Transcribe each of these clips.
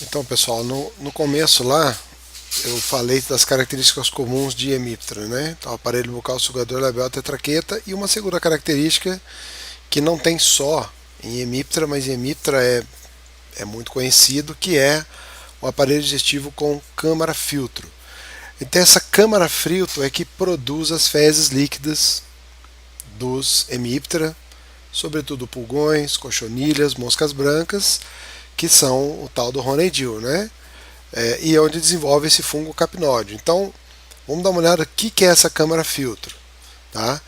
Então, pessoal, no começo lá eu falei das características comuns de hemiptera, né? Então, aparelho bucal, sugador, labial, tetraqueta e uma segunda característica que não tem só em hemiptera, mas em hemiptera é muito conhecido, que é o aparelho digestivo com câmara filtro. Então, essa câmara filtro é que produz as fezes líquidas dos hemiptera, sobretudo pulgões, cochonilhas, moscas brancas, que são o tal do Honeydew, né? E é onde desenvolve esse fungo capnódio. Então, vamos dar uma olhada o que é essa câmara filtro. Tá?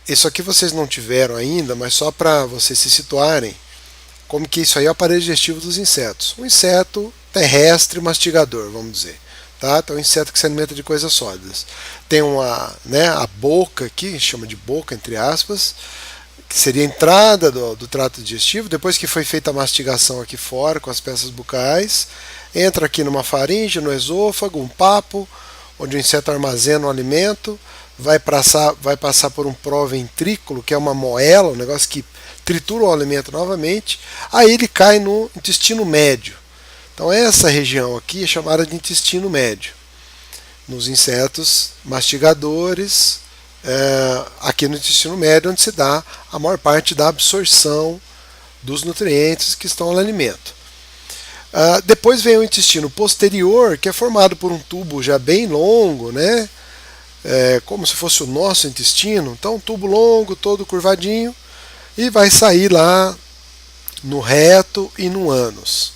Isso aqui vocês não tiveram ainda, mas só para vocês se situarem, como que isso aí é o aparelho digestivo dos insetos. Um inseto terrestre mastigador, vamos dizer. Tá? Então, um inseto que se alimenta de coisas sólidas. Tem a boca aqui, chama de boca, entre aspas, que seria a entrada do trato digestivo. Depois que foi feita a mastigação aqui fora, com as peças bucais, entra aqui numa faringe, no esôfago, um papo, onde o inseto armazena o alimento, vai passar por um proventrículo, que é uma moela, um negócio que tritura o alimento novamente, aí ele cai no intestino médio. Então essa região aqui é chamada de intestino médio. Nos insetos mastigadores, aqui no intestino médio, onde se dá a maior parte da absorção dos nutrientes que estão no alimento. Depois vem o intestino posterior, que é formado por um tubo já bem longo, né? Como se fosse o nosso intestino. Então, um tubo longo, todo curvadinho, e vai sair lá no reto e no ânus.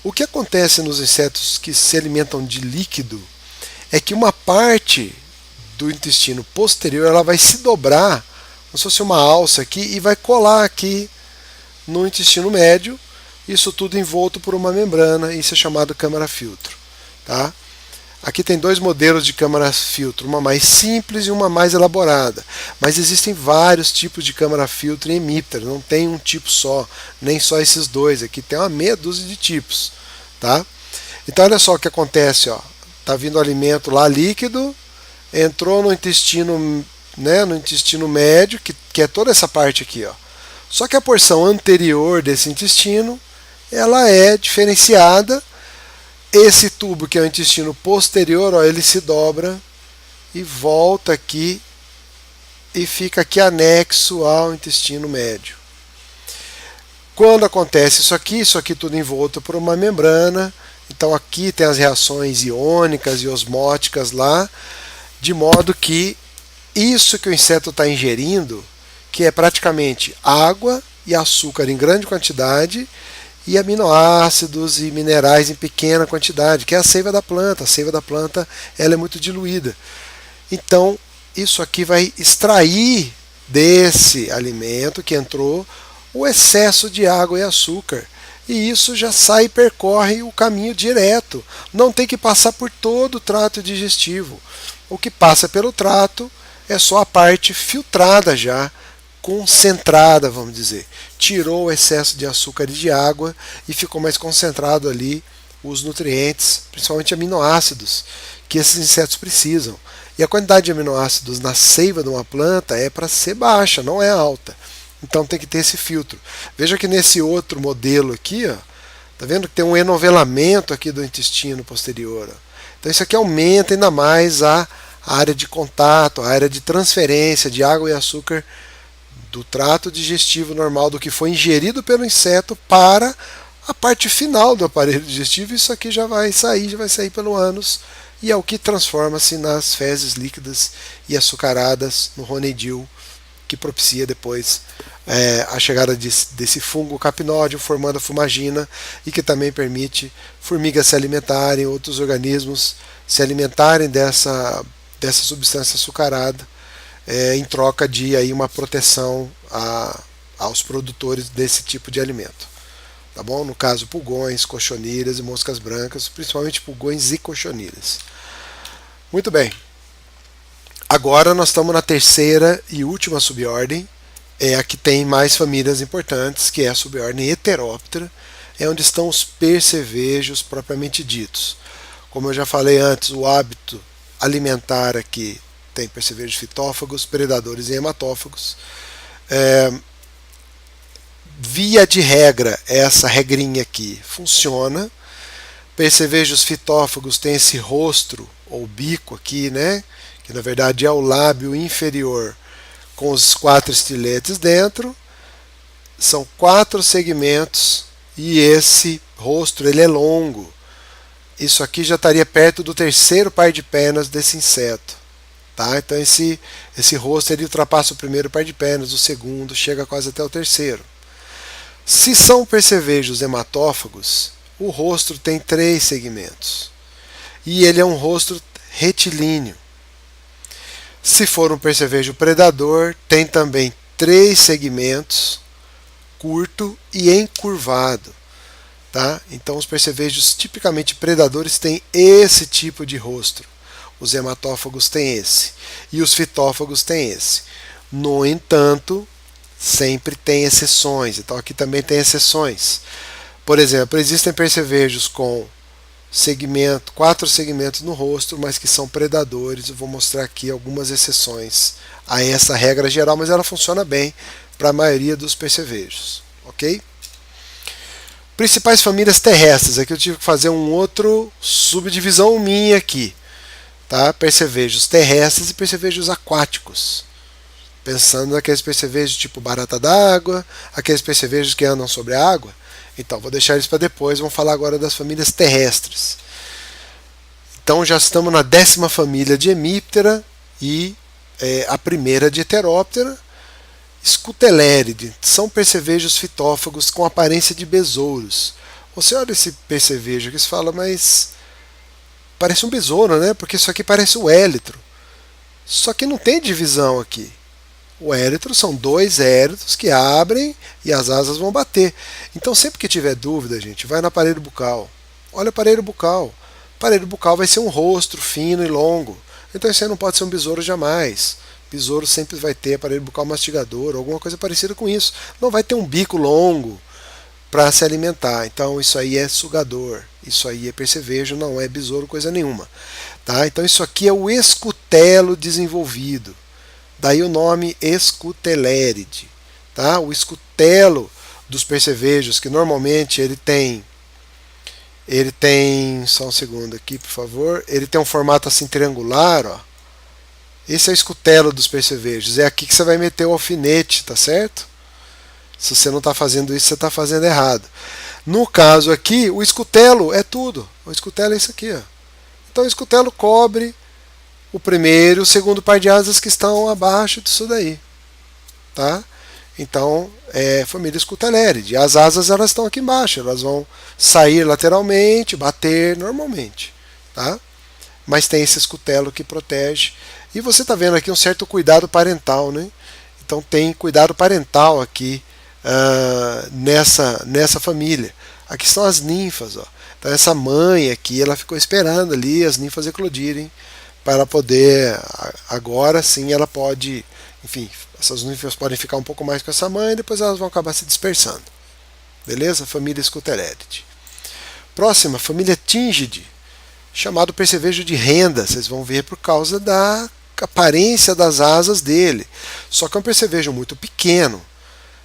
O que acontece nos insetos que se alimentam de líquido é que uma parte do intestino posterior ela vai se dobrar, como se fosse uma alça aqui, e vai colar aqui no intestino médio, isso tudo envolto por uma membrana, isso é chamado câmara filtro. Tá? Aqui tem dois modelos de câmara filtro, uma mais simples e uma mais elaborada. Mas existem vários tipos de câmara filtro em hemiptera, não tem um tipo só, nem só esses dois. Aqui tem uma meia dúzia de tipos. Tá? Então olha só o que acontece. Está vindo o alimento lá líquido, entrou no intestino, né, no intestino médio, que é toda essa parte aqui. Só que a porção anterior desse intestino ela é diferenciada. Esse tubo, que é o intestino posterior, ele se dobra e volta aqui e fica aqui anexo ao intestino médio. Quando acontece isso aqui tudo envolto por uma membrana, então aqui tem as reações iônicas e osmóticas lá, de modo que isso que o inseto está ingerindo, que é praticamente água e açúcar em grande quantidade, e aminoácidos e minerais em pequena quantidade, que é a seiva da planta. A seiva da planta ela é muito diluída. Então, isso aqui vai extrair desse alimento que entrou o excesso de água e açúcar. E isso já sai e percorre o caminho direto. Não tem que passar por todo o trato digestivo. O que passa pelo trato é só a parte filtrada já, concentrada, vamos dizer. Tirou o excesso de açúcar e de água e ficou mais concentrado ali os nutrientes, principalmente aminoácidos, que esses insetos precisam. E a quantidade de aminoácidos na seiva de uma planta é para ser baixa, não é alta. Então tem que ter esse filtro. Veja que nesse outro modelo aqui, tá vendo que tem um enovelamento aqui do intestino posterior. Então isso aqui aumenta ainda mais a área de contato, a área de transferência de água e açúcar do trato digestivo normal, do que foi ingerido pelo inseto, para a parte final do aparelho digestivo. Isso aqui já vai sair pelo ânus, e é o que transforma-se nas fezes líquidas e açucaradas no Honeydew, que propicia depois a chegada desse fungo capnódio, formando a fumagina, e que também permite formigas se alimentarem, outros organismos se alimentarem dessa substância açucarada, em troca de aí uma proteção aos produtores desse tipo de alimento. Tá bom? No caso, pulgões, cochonilhas e moscas brancas, principalmente pulgões e cochonilhas. Muito bem. Agora nós estamos na terceira e última subordem, é a que tem mais famílias importantes, que é a subordem Heteroptera, é onde estão os percevejos propriamente ditos. Como eu já falei antes, o hábito alimentar aqui tem percevejos fitófagos, predadores e hematófagos. via de regra, essa regrinha aqui funciona. Percevejos fitófagos têm esse rostro ou bico aqui, né? Que na verdade é o lábio inferior com os 4 estiletes dentro. São 4 segmentos e esse rosto ele é longo. Isso aqui já estaria perto do terceiro par de pernas desse inseto. Tá? Então esse rosto ele ultrapassa o primeiro par de pernas, o segundo, chega quase até o terceiro. Se são percevejos hematófagos, o rosto tem 3 segmentos. E ele é um rosto retilíneo. Se for um percevejo predador, tem também 3 segmentos, curto e encurvado. Tá? Então os percevejos tipicamente predadores têm esse tipo de rosto. Os hematófagos têm esse. E os fitófagos têm esse. No entanto, sempre tem exceções. Então aqui também tem exceções. Por exemplo, existem percevejos com 4 segmentos no rosto, mas que são predadores. Eu vou mostrar aqui algumas exceções a essa regra geral, mas ela funciona bem para a maioria dos percevejos. Ok? Principais famílias terrestres. Aqui eu tive que fazer um outro subdivisão minha aqui. Tá? Percevejos terrestres e percevejos aquáticos. Pensando naqueles percevejos tipo barata d'água, aqueles percevejos que andam sobre a água. Então, vou deixar isso para depois, vamos falar agora das famílias terrestres. Então, já estamos na 10ª família de hemíptera e a primeira de heteróptera. Scuteleridae, são percevejos fitófagos com aparência de besouros. Você olha esse percevejo aqui e fala, mas parece um besouro, né? Porque isso aqui parece o élitro. Só que não tem divisão aqui. O élitro são 2 élitos que abrem e as asas vão bater. Então sempre que tiver dúvida, gente, vai no aparelho bucal. Olha o aparelho bucal. O aparelho bucal vai ser um rosto fino e longo. Então isso aí não pode ser um besouro jamais. Besouro sempre vai ter aparelho bucal mastigador, alguma coisa parecida com isso. Não vai ter um bico longo para se alimentar. Então isso aí é sugador. Isso aí é percevejo, não é besouro coisa nenhuma. Tá? Então isso aqui é o escutelo desenvolvido. Daí o nome Scuteleridae. Tá? O escutelo dos percevejos, que normalmente ele tem, só um segundo aqui, por favor, ele tem um formato assim triangular, ó. Esse é o escutelo dos percevejos. É aqui que você vai meter o alfinete, tá certo? Se você não está fazendo isso, você está fazendo errado. No caso aqui, o escutelo é tudo. O escutelo é isso aqui, ó. Então o escutelo cobre o primeiro e o segundo par de asas que estão abaixo disso daí. Tá? Então, família Scuteleridae. As asas elas estão aqui embaixo, elas vão sair lateralmente, bater normalmente. Tá? Mas tem esse escutelo que protege. E você está vendo aqui um certo cuidado parental. Né? Então tem cuidado parental aqui nessa família. Aqui estão as ninfas. Ó. Então essa mãe aqui, ela ficou esperando ali as ninfas eclodirem, para ela poder, agora sim ela pode, enfim, essas ninfas podem ficar um pouco mais com essa mãe e depois elas vão acabar se dispersando. Beleza? Família Scuteleridae. Próxima, família Tingidae, chamado percevejo de renda, vocês vão ver por causa da aparência das asas dele. Só que é um percevejo muito pequeno.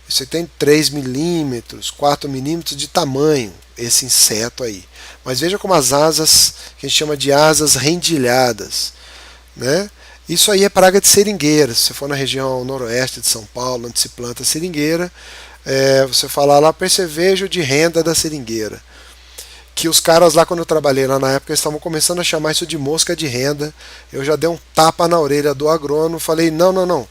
Você tem 3 milímetros, 4 milímetros de tamanho, esse inseto aí. Mas veja como as asas, que a gente chama de asas rendilhadas. Né? Isso aí é praga de seringueira. Se você for na região noroeste de São Paulo, onde se planta seringueira, você fala lá percevejo de renda da seringueira. Que os caras lá, quando eu trabalhei lá na época, eles estavam começando a chamar isso de mosca de renda. Eu já dei um tapa na orelha do agrônomo, falei, não.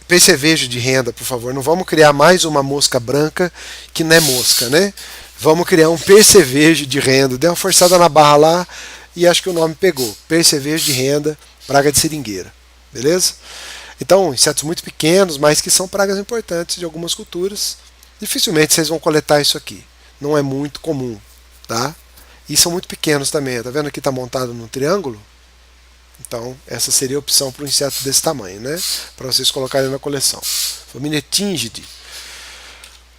Percevejo de renda, por favor. Não vamos criar mais uma mosca branca que não é mosca, né? Vamos criar um percevejo de renda. Dei uma forçada na barra lá e acho que o nome pegou. Percevejo de renda, praga de seringueira. Beleza? Então, insetos muito pequenos, mas que são pragas importantes de algumas culturas. Dificilmente vocês vão coletar isso aqui. Não é muito comum. Tá? E são muito pequenos também. Tá vendo que está montado num triângulo? Então, essa seria a opção para um inseto desse tamanho, né? Para vocês colocarem na coleção. Família Tingidae.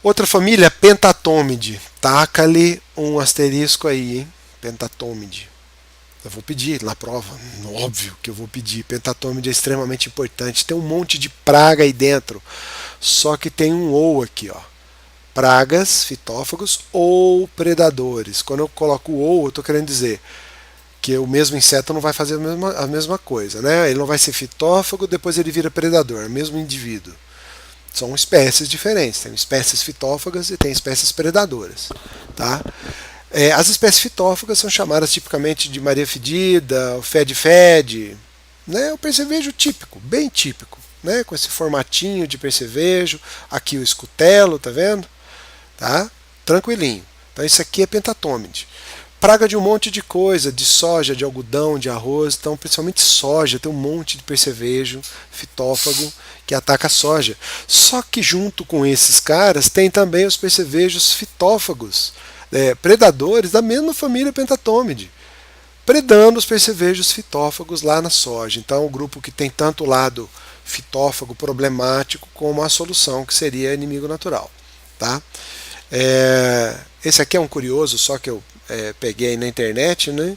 Outra família, Pentatômide. Taca-lhe um asterisco aí, hein? Pentatômide. Eu vou pedir na prova. Óbvio que eu vou pedir. Pentatômide é extremamente importante. Tem um monte de praga aí dentro. Só que tem um ou aqui, ó. pragas, fitófagos ou predadores. Quando eu coloco ou, eu estou querendo dizer que o mesmo inseto não vai fazer a mesma coisa, né? Ele não vai ser fitófago, depois ele vira predador, o mesmo indivíduo. São espécies diferentes, tem espécies fitófagas e tem espécies predadoras, tá? As espécies fitófagas são chamadas tipicamente de Maria Fedida, o Fede-Fede, né? O percevejo típico, bem típico, né? Com esse formatinho de percevejo, aqui o escutelo, tá vendo? Tá? Tranquilinho. Então isso aqui é pentatômide. Praga de um monte de coisa, de soja, de algodão, de arroz, então principalmente soja, tem um monte de percevejo fitófago que ataca a soja. Só que junto com esses caras tem também os percevejos fitófagos, predadores da mesma família pentatômide, predando os percevejos fitófagos lá na soja. Então o grupo que tem tanto o lado fitófago problemático como a solução, que seria inimigo natural. Tá? Esse aqui é um curioso, só que eu peguei aí na internet, né?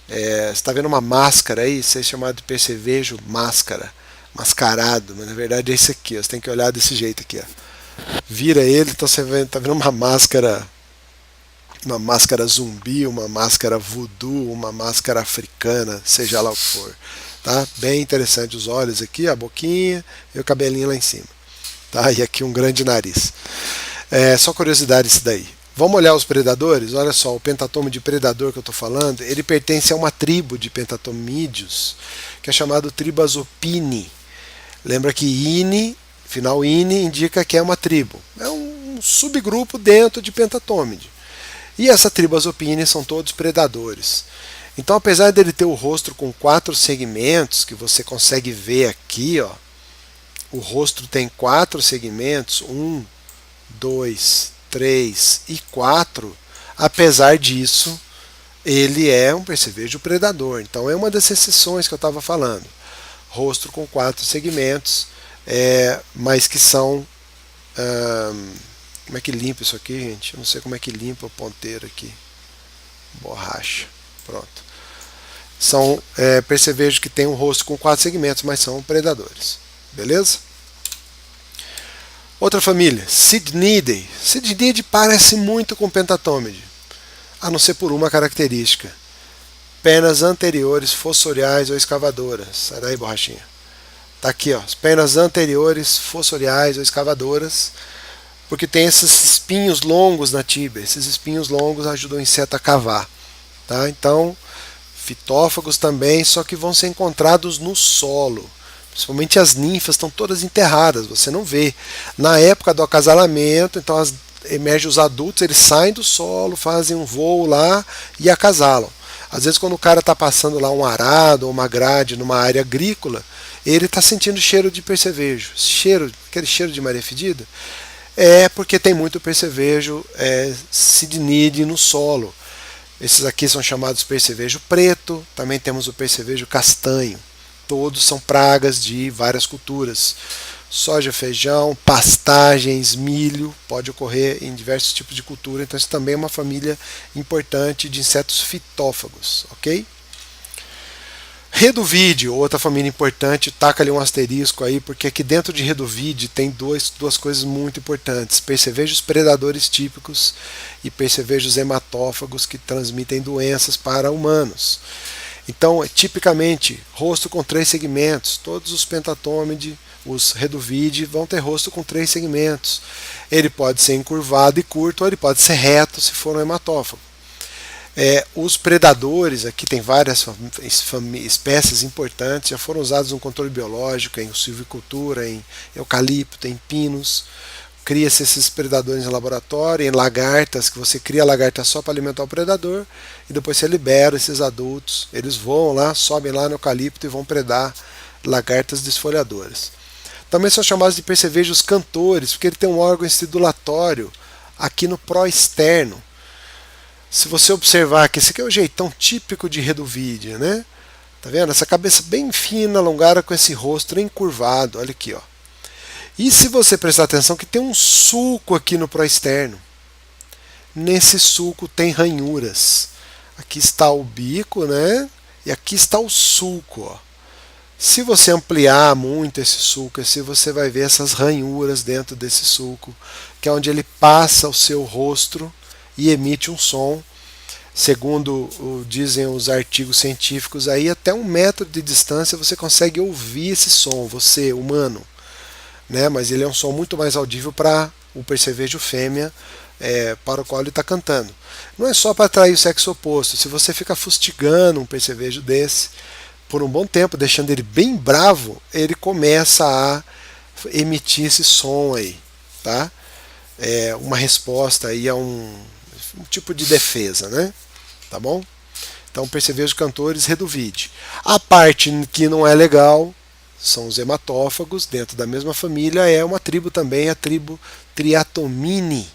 Você está vendo uma máscara aí, isso é chamado de percevejo máscara, mascarado, mas na verdade é esse aqui, ó, você tem que olhar desse jeito aqui, ó. Vira ele, então você está vendo uma máscara zumbi, uma máscara voodoo, uma máscara africana, seja lá o que for. Tá? Bem interessante os olhos aqui, a boquinha e o cabelinho lá em cima. Tá? E aqui um grande nariz. Só curiosidade isso daí. Vamos olhar os predadores? Olha só, o pentatômide predador que eu estou falando, ele pertence a uma tribo de pentatomídeos, que é chamado Tribazopini. Lembra que ine, final ine, indica que é uma tribo. É um subgrupo dentro de pentatômide. E essa Tribazopini são todos predadores. Então, apesar dele ter o rosto com 4 segmentos, que você consegue ver aqui, ó, o rosto tem 4 segmentos, 1, 2, 3 e 4, apesar disso, ele é um percevejo predador. Então é uma das exceções que eu estava falando. Rosto com 4 segmentos, mas que são... como é que limpa isso aqui, gente? Eu não sei como é que limpa o ponteiro aqui. Borracha. Pronto. São percevejos que têm um rosto com 4 segmentos, mas são predadores. Beleza? Outra família, Sydnidae. Sydnidae parece muito com pentatômide, a não ser por uma característica. Penas anteriores fossoriais ou escavadoras. Sai daí, borrachinha. Tá aqui, ó. As penas anteriores fossoriais ou escavadoras, porque tem esses espinhos longos na tíbia. Esses espinhos longos ajudam o inseto a cavar. Tá? Então, fitófagos também, só que vão ser encontrados no solo. Principalmente as ninfas estão todas enterradas, você não vê. Na época do acasalamento, então emergem os adultos, eles saem do solo, fazem um voo lá e acasalam. Às vezes quando o cara está passando lá um arado ou uma grade numa área agrícola, ele está sentindo cheiro de percevejo. Aquele cheiro de Maria Fedida, é porque tem muito percevejo Sydnidae no solo. Esses aqui são chamados percevejo preto, também temos o percevejo castanho. Todos são pragas de várias culturas. Soja, feijão, pastagens, milho, pode ocorrer em diversos tipos de cultura. Então isso também é uma família importante de insetos fitófagos, ok? Reduvide, outra família importante, taca ali um asterisco aí, porque aqui dentro de Reduvide tem duas coisas muito importantes: percevejos predadores típicos e percevejos hematófagos que transmitem doenças para humanos. Então, tipicamente, rosto com 3 segmentos. Todos os pentatômide, os Reduvide, vão ter rosto com 3 segmentos. Ele pode ser encurvado e curto, ou ele pode ser reto se for um hematófago. Os predadores, aqui tem várias espécies importantes, já foram usados no controle biológico, em silvicultura, em eucalipto, em pinos. Cria-se esses predadores em laboratório, em lagartas, que você cria a lagarta só para alimentar o predador, e depois você libera esses adultos, eles voam lá, sobem lá no eucalipto e vão predar lagartas desfolhadoras. Também são chamados de percevejos cantores, porque ele tem um órgão estridulatório aqui no pró-externo. Se você observar que esse aqui é o jeitão típico de Reduvide, né? Tá vendo? Essa cabeça bem fina, alongada, com esse rosto encurvado, olha aqui, ó. E se você prestar atenção que tem um sulco aqui no pró-externo. Nesse sulco tem ranhuras. Aqui está o bico, né? E aqui está o sulco, ó. Se você ampliar muito esse sulco, você vai ver essas ranhuras dentro desse sulco, que é onde ele passa o seu rosto e emite um som. Segundo dizem os artigos científicos, aí até 1 metro de distância você consegue ouvir esse som, você, humano, né? Mas ele é um som muito mais audível para o percevejo fêmea, para o qual ele está cantando. Não é só para atrair o sexo oposto. Se você fica fustigando um percevejo desse por um bom tempo, deixando ele bem bravo, ele começa a emitir esse som aí, tá? É uma resposta aí a um tipo de defesa, né? Tá bom? Então, percevejo cantores, reduvide. A parte que não é legal são os hematófagos, dentro da mesma família, é uma tribo também, a tribo Triatomini.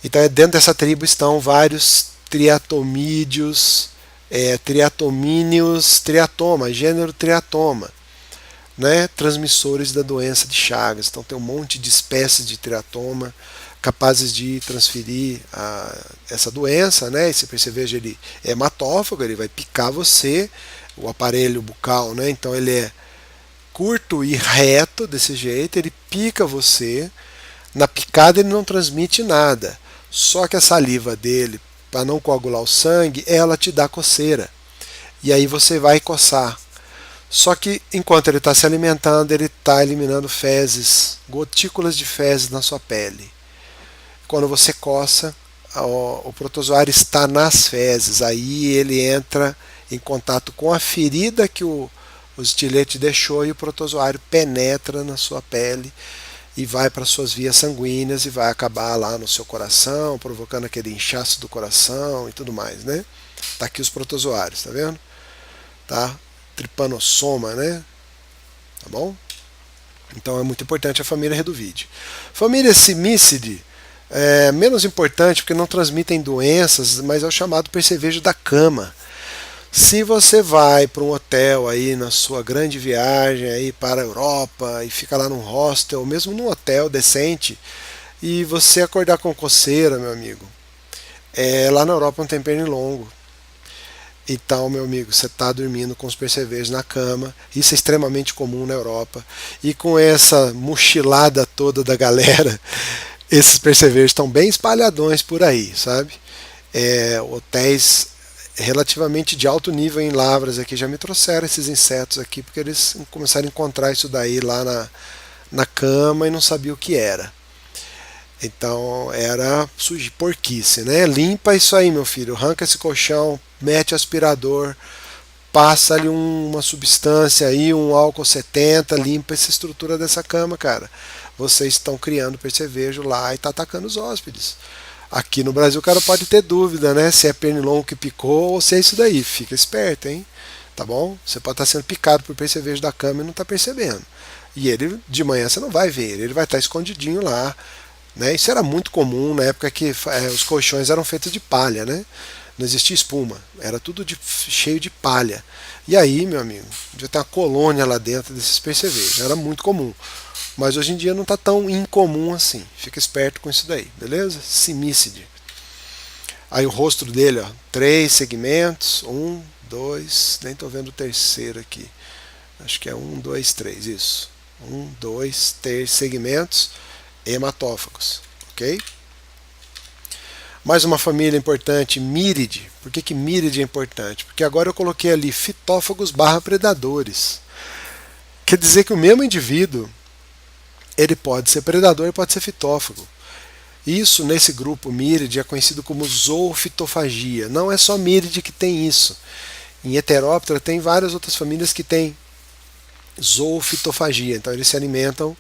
Então, dentro dessa tribo estão vários triatomídeos, triatomíneos, triatoma, gênero triatoma, né? Transmissores da doença de Chagas. Então, tem um monte de espécies de triatoma capazes de transferir essa doença, né? Esse percevejo ele é hematófago, ele vai picar você, o aparelho bucal, né? Então ele é curto e reto desse jeito, ele pica você. Na picada ele não transmite nada, só que a saliva dele, para não coagular o sangue, ela te dá coceira. E aí você vai coçar. Só que enquanto ele está se alimentando, ele está eliminando fezes, gotículas de fezes na sua pele. Quando você coça, o protozoário está nas fezes, aí ele entra em contato com a ferida que o estilete deixou e o protozoário penetra na sua pele e vai para suas vias sanguíneas e vai acabar lá no seu coração, provocando aquele inchaço do coração e tudo mais, né? Tá aqui os protozoários, tá vendo? Tá? Trypanosoma, né? Tá bom? Então é muito importante a família Reduvide. Família Simidae é menos importante porque não transmitem doenças, mas é o chamado percevejo da cama. Se você vai para um hotel aí na sua grande viagem aí para a Europa e fica lá num hostel, mesmo num hotel decente, e você acordar com coceira, meu amigo, lá na Europa não tem pernilongo. Então, meu amigo, você está dormindo com os percevejos na cama. Isso é extremamente comum na Europa. E com essa mochilada toda da galera, esses percevejos estão bem espalhadões por aí, sabe? Hotéis relativamente de alto nível em Lavras aqui já me trouxeram esses insetos aqui, porque eles começaram a encontrar isso daí lá na cama e não sabiam o que era. Então era porquice, né? Limpa isso aí, meu filho. Arranca esse colchão, mete aspirador, passa ali uma substância aí, um álcool 70, limpa essa estrutura dessa cama, cara. Vocês estão criando percevejo lá e tá atacando os hóspedes. Aqui no Brasil o cara pode ter dúvida, né? Se é pernilongo que picou ou se é isso daí. Fica esperto, hein? Tá bom? Você pode estar sendo picado por percevejo da cama e não tá percebendo. E ele, de manhã, você não vai ver ele vai estar escondidinho lá. Né? Isso era muito comum na época que os colchões eram feitos de palha, né? Não existia espuma, era tudo cheio de palha. E aí, meu amigo, devia ter uma colônia lá dentro desses percevejos, era muito comum. Mas hoje em dia não está tão incomum assim. Fica esperto com isso daí, beleza? Simidae. Aí o rosto dele, ó, 3 segmentos, 1, 2, nem estou vendo o terceiro aqui. Acho que é 1, 2, 3, isso. 1, 2, 3 segmentos. Hematófagos, ok? Mais uma família importante, Miridae. Por que Miridae é importante? Porque agora eu coloquei ali fitófagos / predadores. Quer dizer que o mesmo indivíduo, ele pode ser predador e pode ser fitófago. Isso, nesse grupo Miridae, é conhecido como zoofitofagia. Não é só Miridae que tem isso. Em Heteróptera tem várias outras famílias que têm zoofitofagia. Então eles se alimentam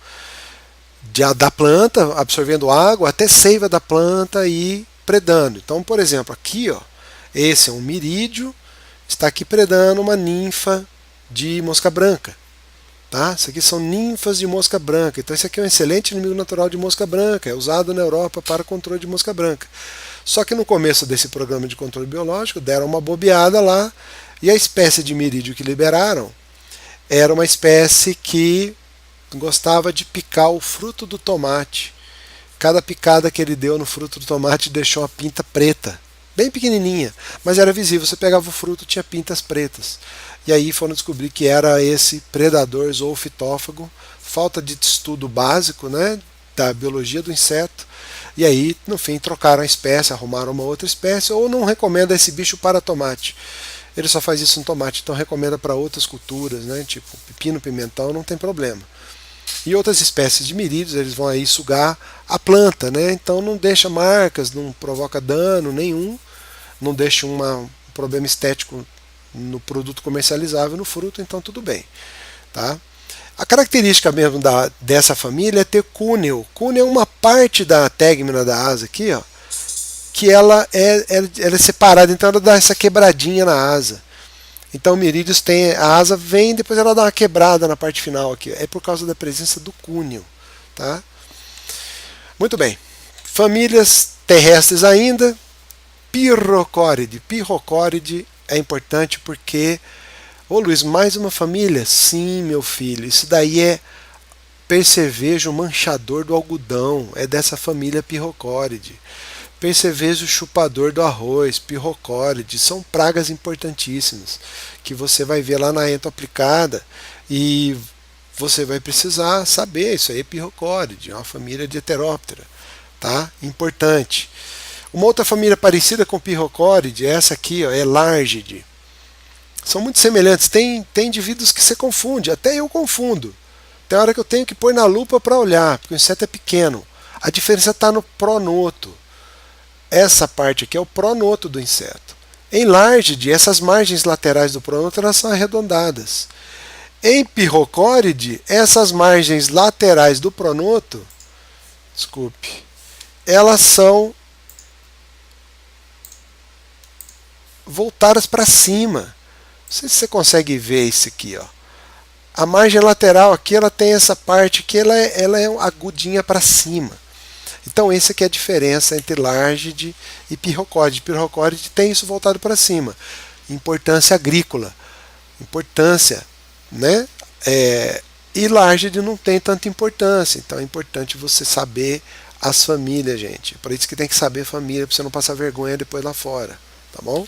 da planta, absorvendo água, até seiva da planta e predando. Então, por exemplo, aqui, ó, esse é um mirídeo, está aqui predando uma ninfa de mosca branca. Tá? Isso aqui são ninfas de mosca branca. Então, esse aqui é um excelente inimigo natural de mosca branca. É usado na Europa para controle de mosca branca. Só que no começo desse programa de controle biológico, deram uma bobeada lá, e a espécie de mirídeo que liberaram era uma espécie que gostava de picar o fruto do tomate. Cada picada que ele deu no fruto do tomate deixou uma pinta preta, bem pequenininha, mas era visível. Você pegava o fruto, tinha pintas pretas. E aí foram descobrir que era esse predador zoofitófago, falta de estudo básico, né, da biologia do inseto. E aí, no fim, trocaram a espécie, arrumaram uma outra espécie, ou não recomenda esse bicho para tomate. Ele só faz isso no tomate, então recomenda para outras culturas, né, tipo pepino, pimentão, não tem problema. E outras espécies de mirídeos, eles vão aí sugar a planta, né? Então não deixa marcas, não provoca dano nenhum, não deixa um problema estético no produto comercializável, no fruto, então tudo bem, tá? A característica mesmo dessa família é ter cúneo. Cúneo é uma parte da tegmina da asa aqui, ó, que ela é separada, então ela dá essa quebradinha na asa. Então o mirídeos tem a asa vem, depois ela dá uma quebrada na parte final aqui. É por causa da presença do cúneo, tá? Muito bem. Famílias terrestres ainda. Pirrocóride. Pirrocóride é importante porque, ô Luiz, mais uma família? Sim, meu filho. Isso daí é percevejo manchador do algodão. É dessa família Pirrocóride. Percevejo chupador do arroz, pirrocóride, são pragas importantíssimas que você vai ver lá na ento aplicada e você vai precisar saber, isso aí é pirrocóride, é uma família de heteróptera, tá? Importante. Uma outra família parecida com pirrocóride é essa aqui, ó, é Largide. São muito semelhantes, tem indivíduos que você confunde, até eu confundo. Tem hora que eu tenho que pôr na lupa para olhar, porque o inseto é pequeno. A diferença está no pronoto. Essa parte aqui é o pronoto do inseto. Em Largide, essas margens laterais do pronoto elas são arredondadas. Em Pirrocóride, essas margens laterais do pronoto, desculpe, elas são voltadas para cima. Não sei se você consegue ver isso aqui, ó. A margem lateral aqui ela tem essa parte que ela é agudinha para cima. Então essa aqui é a diferença entre Largide e Pirrocóride. Pirrocóride tem isso voltado para cima. Importância agrícola. Importância, né? E Largide não tem tanta importância. Então é importante você saber as famílias, gente. Por isso que tem que saber família, para você não passar vergonha depois lá fora. Tá bom?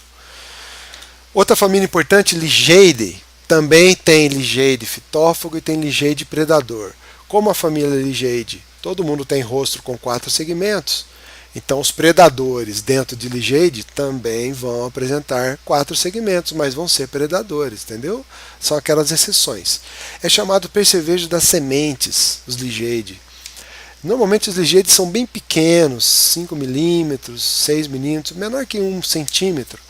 Outra família importante, Ligeide. Também tem Ligeide fitófago e tem Ligeide predador. Como a família Ligeide, todo mundo tem rosto com 4 segmentos, então os predadores dentro de Ligeide também vão apresentar 4 segmentos, mas vão ser predadores, entendeu? São aquelas exceções. É chamado percevejo das sementes, os Ligeide. Normalmente os Ligeides são bem pequenos, 5 milímetros, 6 milímetros, menor que 1 centímetro.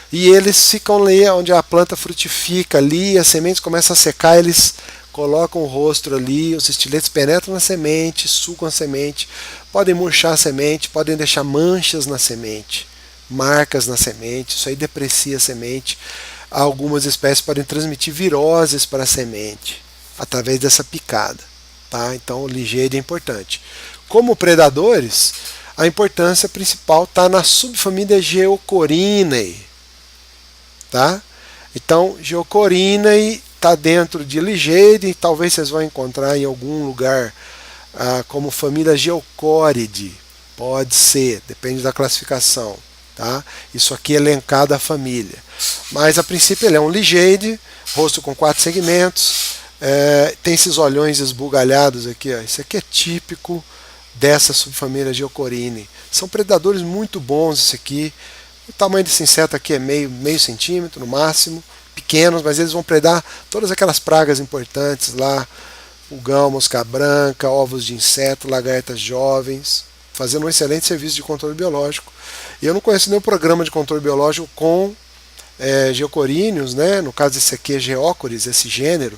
E eles ficam ali onde a planta frutifica, ali as sementes começam a secar, eles colocam o rosto ali, os estiletes penetram na semente, sugam a semente, podem murchar a semente, podem deixar manchas na semente, marcas na semente, isso aí deprecia a semente. Algumas espécies podem transmitir viroses para a semente, através dessa picada. Tá? Então o Ligeide é importante. Como predadores, a importância principal está na subfamília Geocorinae. Tá? Então, Geocorinae está dentro de Ligeide, talvez vocês vão encontrar em algum lugar como família Geocóriide, pode ser, depende da classificação. Tá? Isso aqui é elencado a família. Mas a princípio ele é um Ligeide, rosto com 4 segmentos, tem esses olhões esbugalhados aqui. Ó. Isso aqui é típico dessa subfamília Geocorinae. São predadores muito bons esse aqui. O tamanho desse inseto aqui é meio centímetro no máximo, pequenos, mas eles vão predar todas aquelas pragas importantes lá, pulgão, mosca branca, ovos de inseto, lagartas jovens, fazendo um excelente serviço de controle biológico. E eu não conheço nenhum programa de controle biológico com geocoríneos, né? No caso esse aqui é Geocoris, esse gênero.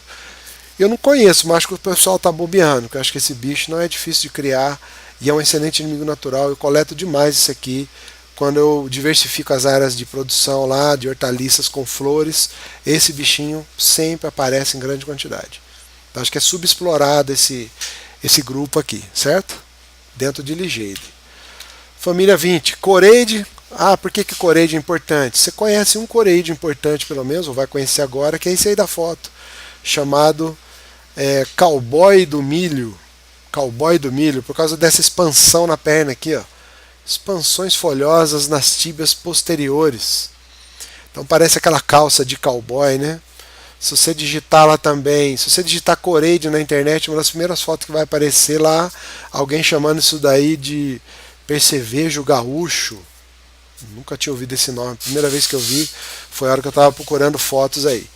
Eu não conheço, mas acho que o pessoal está bobeando, porque eu acho que esse bicho não é difícil de criar e é um excelente inimigo natural. Eu coleto demais isso aqui. Quando eu diversifico as áreas de produção lá, de hortaliças com flores, esse bichinho sempre aparece em grande quantidade. Então, acho que é subexplorado esse grupo aqui, certo? Dentro de Ligeide. Família 20, Coreide. Por que Coreide é importante? Você conhece um Coreide importante, pelo menos, ou vai conhecer agora, que é esse aí da foto, chamado cowboy do milho. Cowboy do milho, por causa dessa expansão na perna aqui, ó. expansões folhosas nas tíbias posteriores. Então parece aquela calça de cowboy, né? Se você digitar lá também, se você digitar coreide na internet, uma das primeiras fotos que vai aparecer lá, alguém chamando isso daí de percevejo gaúcho. Nunca tinha ouvido esse nome. A primeira vez que eu vi foi a hora que eu estava procurando fotos aí.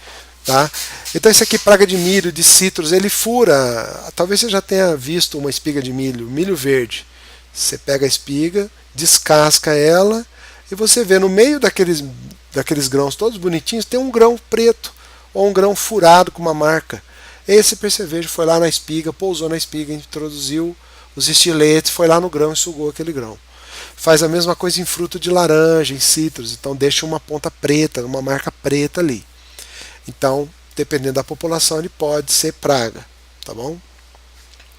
Tá? Então esse aqui, praga de milho, de citros, ele fura. Talvez você já tenha visto uma espiga de milho, milho verde. Você pega a espiga, descasca ela e você vê no meio daqueles grãos todos bonitinhos, tem um grão preto ou um grão furado com uma marca. Esse percevejo foi lá na espiga, pousou na espiga, introduziu os estiletes, foi lá no grão e sugou aquele grão. Faz a mesma coisa em fruto de laranja, em citros, então deixa uma ponta preta, uma marca preta ali. Então, dependendo da população, ele pode ser praga, tá bom?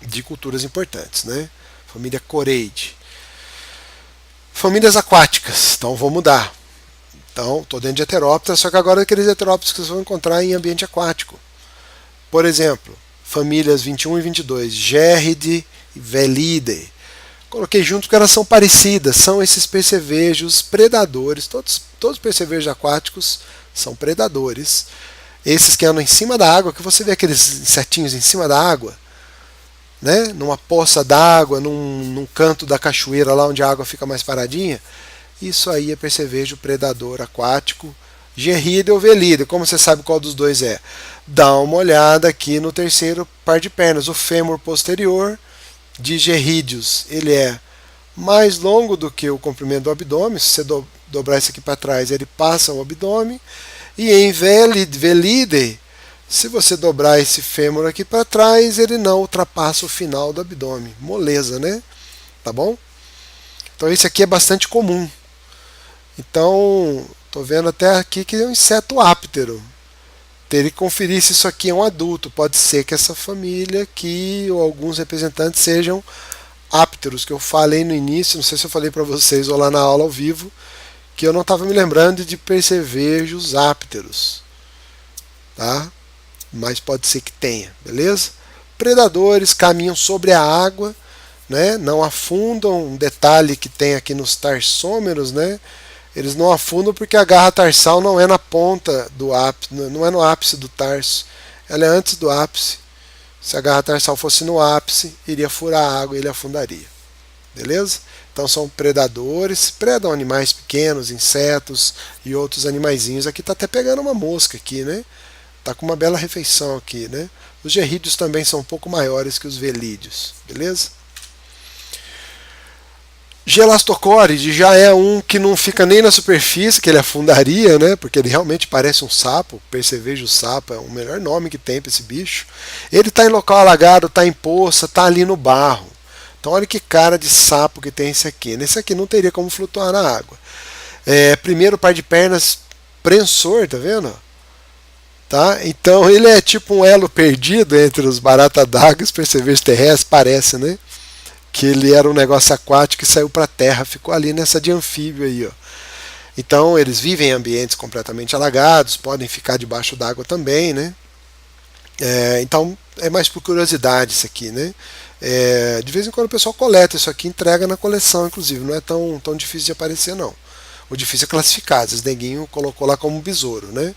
De culturas importantes, né? Família Coreide. Famílias aquáticas, então vou mudar. Então, estou dentro de heteróptera, só que agora é aqueles heterópteros que vocês vão encontrar em ambiente aquático. Por exemplo, famílias 21 e 22, Gerridae e Velidae. Coloquei junto porque elas são parecidas, são esses percevejos predadores, todos os percevejos aquáticos são predadores. Esses que andam em cima da água, que você vê aqueles insetinhos em cima da água, né? Numa poça d'água, num canto da cachoeira lá onde a água fica mais paradinha, isso aí é percevejo predador aquático, Gerridae ou Velidae. Como você sabe qual dos dois é? Dá uma olhada aqui no terceiro par de pernas, o fêmur posterior de Gerridius, ele é mais longo do que o comprimento do abdômen. Se você dobrar isso aqui para trás, ele passa o abdômen. E em Velidae, se você dobrar esse fêmur aqui para trás, ele não ultrapassa o final do abdômen. Moleza, né? Tá bom? Então esse aqui é bastante comum. Então, estou vendo até aqui que é um inseto áptero. Teria que conferir se isso aqui é um adulto. Pode ser que essa família aqui, ou alguns representantes, sejam ápteros, que eu falei no início, não sei se eu falei para vocês ou lá na aula ao vivo, que eu não estava me lembrando de percevejos ápteros, tá? Mas pode ser que tenha, beleza? Predadores caminham sobre a água, né? Não afundam. Um detalhe que tem aqui nos tarsômeros, né? Eles não afundam porque a garra tarsal não é na ponta do ápice, não é no ápice do tarso, ela é antes do ápice. Se a garra tarsal fosse no ápice, iria furar a água e ele afundaria, beleza? Então são predadores, predam animais pequenos, insetos e outros animaizinhos. Aqui está até pegando uma mosca aqui, né? Tá com uma bela refeição aqui, né? Os gerrídeos também são um pouco maiores que os velídeos, beleza? Gelastocóride já é um que não fica nem na superfície, que ele afundaria, né? Porque ele realmente parece um sapo. Percevejo sapo é o melhor nome que tem para esse bicho. Ele está em local alagado, está em poça, está ali no barro. Então olha que cara de sapo que tem esse aqui. Nesse aqui não teria como flutuar na água. Primeiro par de pernas prensor, tá vendo? Tá? Então ele é tipo um elo perdido entre os barata d'água e os percevejos terrestres, parece, né? Que ele era um negócio aquático e saiu para a terra, ficou ali nessa de anfíbio aí, ó. Então eles vivem em ambientes completamente alagados, podem ficar debaixo d'água também, né? Então é mais por curiosidade isso aqui, né? De vez em quando o pessoal coleta isso aqui, entrega na coleção, inclusive, não é tão difícil de aparecer não. O difícil é classificar, às vezes neguinho colocou lá como besouro, né?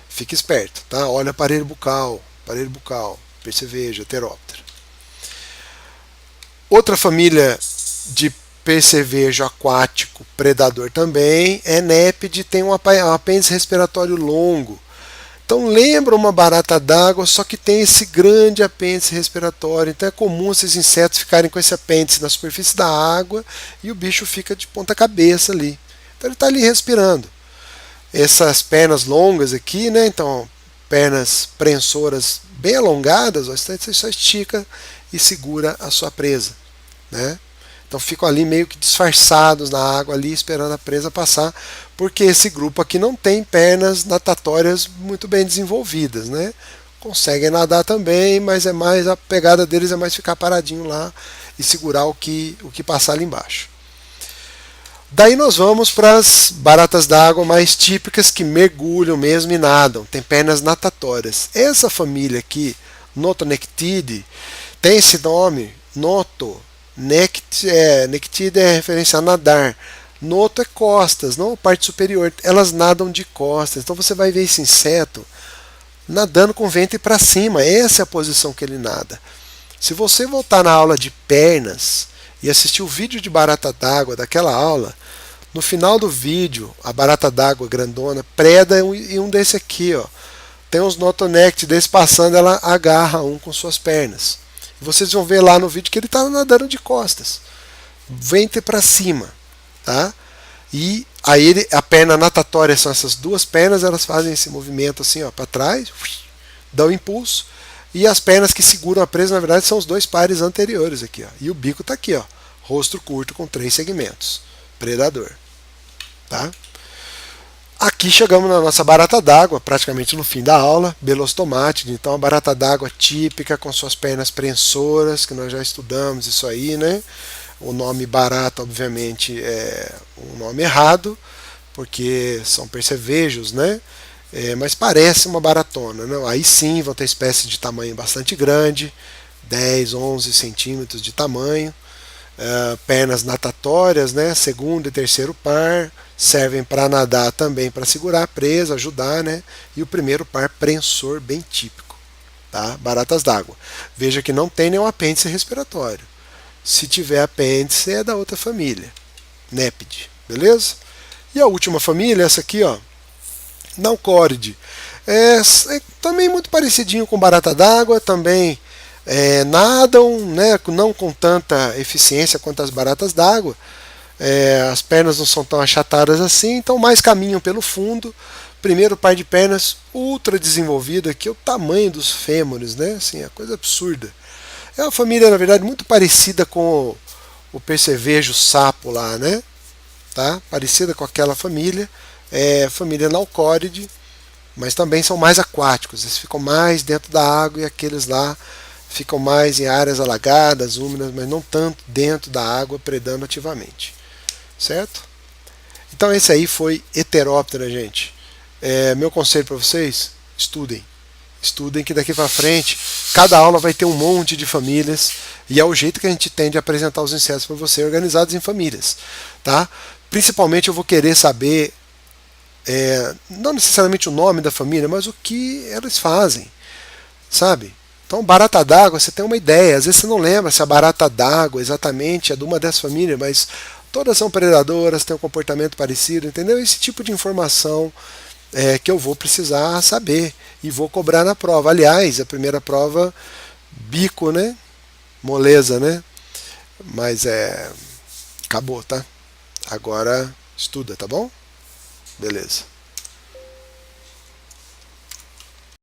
Fique esperto, tá? Olha aparelho bucal, percevejo, heteróptero. Outra família de percevejo aquático predador também é Népide, tem um apêndice respiratório longo. Então lembra uma barata d'água, só que tem esse grande apêndice respiratório. Então é comum esses insetos ficarem com esse apêndice na superfície da água e o bicho fica de ponta cabeça ali. Então ele está ali respirando. Essas pernas longas aqui, né? Então pernas prensoras bem alongadas, você só estica e segura a sua presa, né? Então ficam ali meio que disfarçados na água ali esperando a presa passar, porque esse grupo aqui não tem pernas natatórias muito bem desenvolvidas, né? Conseguem nadar também, mas a pegada deles é mais ficar paradinho lá e segurar o que passar ali embaixo. Daí nós vamos para as baratas d'água mais típicas que mergulham mesmo e nadam, tem pernas natatórias. Essa família aqui, Notonectide, tem esse nome, noto, Nectida é referência a nadar. Noto é costas, não a parte superior. Elas nadam de costas. Então você vai ver esse inseto nadando com o ventre para cima. Essa é a posição que ele nada. Se você voltar na aula de pernas e assistir o vídeo de barata d'água daquela aula, no final do vídeo, a barata d'água grandona preda e um desse aqui, ó. Tem uns notonect desse passando, ela agarra um com suas pernas. Vocês vão ver lá no vídeo que ele está nadando de costas, ventre para cima, tá? E aí a perna natatória são essas duas pernas, elas fazem esse movimento assim, ó, para trás, dão impulso. E as pernas que seguram a presa, na verdade, são os dois pares anteriores aqui, ó. E o bico está aqui, ó, rosto curto com 3 segmentos, predador, tá? Aqui chegamos na nossa barata d'água, praticamente no fim da aula, Belostomátide. Então a barata d'água típica com suas pernas prensoras, que nós já estudamos isso aí, né? O nome barata, obviamente, é um nome errado, porque são percevejos, né? Mas parece uma baratona, né? Aí sim vão ter espécies de tamanho bastante grande, 10, 11 centímetros de tamanho. Pernas natatórias, né? Segundo e terceiro par, servem para nadar também, para segurar a presa, ajudar, né? E o primeiro par prensor, bem típico, tá? Baratas d'água. Veja que não tem nenhum apêndice respiratório. Se tiver apêndice é da outra família, Népide, beleza? E a última família, essa aqui, ó, Naucóridae. É também muito parecidinho com barata d'água, também nadam, né, não com tanta eficiência quanto as baratas d'água. As pernas não são tão achatadas assim, então mais caminham pelo fundo. Primeiro par de pernas ultra desenvolvido aqui, o tamanho dos fêmures, né? Assim, é coisa absurda. É uma família, na verdade, muito parecida com o percevejo sapo lá, né? Tá? Parecida com aquela família. Família Naucóridae, mas também são mais aquáticos. Eles ficam mais dentro da água e aqueles lá ficam mais em áreas alagadas, úmidas, mas não tanto dentro da água, predando ativamente. Certo? Então esse aí foi Heteróptera, gente. Meu conselho para vocês, estudem. Estudem que daqui para frente, cada aula vai ter um monte de famílias e é o jeito que a gente tem de apresentar os insetos para você, organizados em famílias. Tá? Principalmente eu vou querer saber, não necessariamente o nome da família, mas o que eles fazem. Sabe? Então, barata d'água, você tem uma ideia. Às vezes você não lembra se a barata d'água exatamente é de uma dessas famílias, mas todas são predadoras, têm um comportamento parecido, entendeu? Esse tipo de informação que eu vou precisar saber e vou cobrar na prova. Aliás, a primeira prova, bico, né? Moleza, né? Mas acabou, tá? Agora estuda, tá bom? Beleza.